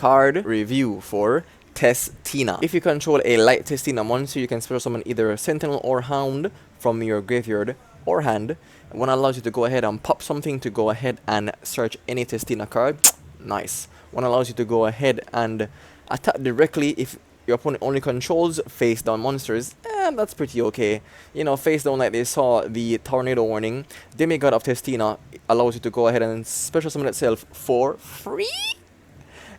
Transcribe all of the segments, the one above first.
Card Reveiw for Tistina. If you control a light Tistina monster, you can special summon either a Sentinel or Hound from your graveyard or hand. One allows you to go ahead and pop something to go ahead and search any Tistina card. Nice. One allows you to go ahead and attack directly if your opponent only controls face down monsters. That's pretty okay. You know, face down, like they saw the tornado warning. Demigod of Tistina allows you to go ahead and special summon itself for free.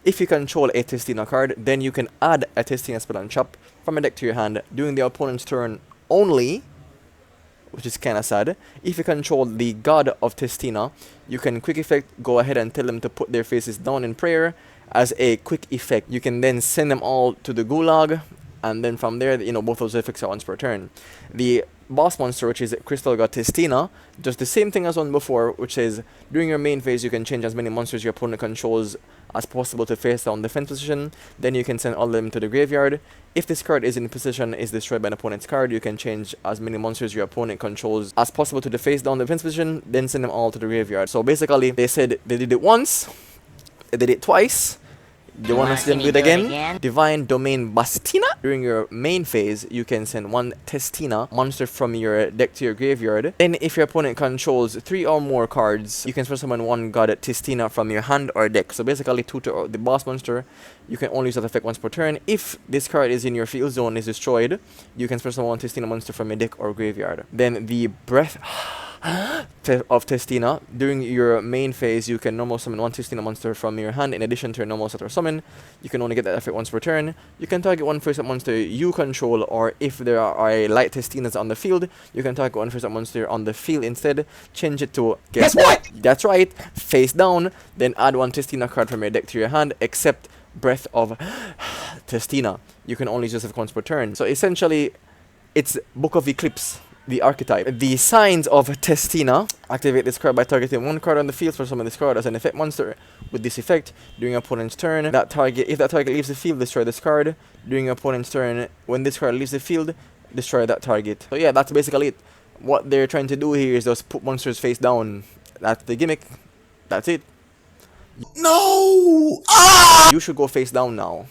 If you control a Tistina card, then you can add a Tistina spell and chop from a deck to your hand during the opponent's turn only, which is kinda sad. If you control the god of Tistina, you can quick effect go ahead and tell them to put their faces down in prayer. As a quick effect, you can then send them all to the gulag, and then from there, you know, both those effects are once per turn. The boss monster, which is Crystal God Tistina, does the same thing as one before, which is during your main phase you can change as many monsters your opponent controls as possible to face down defense position. Then you can send all of them to the graveyard. If this card is in position is destroyed by an opponent's card, you can change as many monsters your opponent controls as possible to the face down defense position, then send them all to the graveyard. So basically, they said they did it once, they did it twice. You want to see them do it again? Divine Domain Bastina. During your main phase, you can send one Tistina monster from your deck to your graveyard. Then if your opponent controls 3 or more cards, you can special summon one god Tistina from your hand or deck. So basically 2 to the boss monster, you can only use that effect once per turn. If this card is in your field zone, is destroyed, you can special summon one Tistina monster from your deck or graveyard. Then the Breath of Tistina. During your main phase, you can normal summon one Tistina monster from your hand in addition to your normal set or summon. You can only get that effect once per turn. You can target one face-up monster you control, or if there are light Tistinas on the field, you can target one face-up monster on the field instead. Change it to guess what? That's right, face down. Then add one Tistina card from your deck to your hand, except Breath of Tistina. You can only use this once per turn. So essentially, it's Book of Eclipse. The archetype. The signs of Tistina. Activate this card by targeting one card on the field for summon this card as an effect monster. With this effect, during your opponent's turn, if that target leaves the field, destroy this card. During your opponent's turn, when this card leaves the field, destroy that target. So yeah, that's basically it. What they're trying to do here is just put monsters face down. That's the gimmick. That's it. No! Ah! You should go face down now.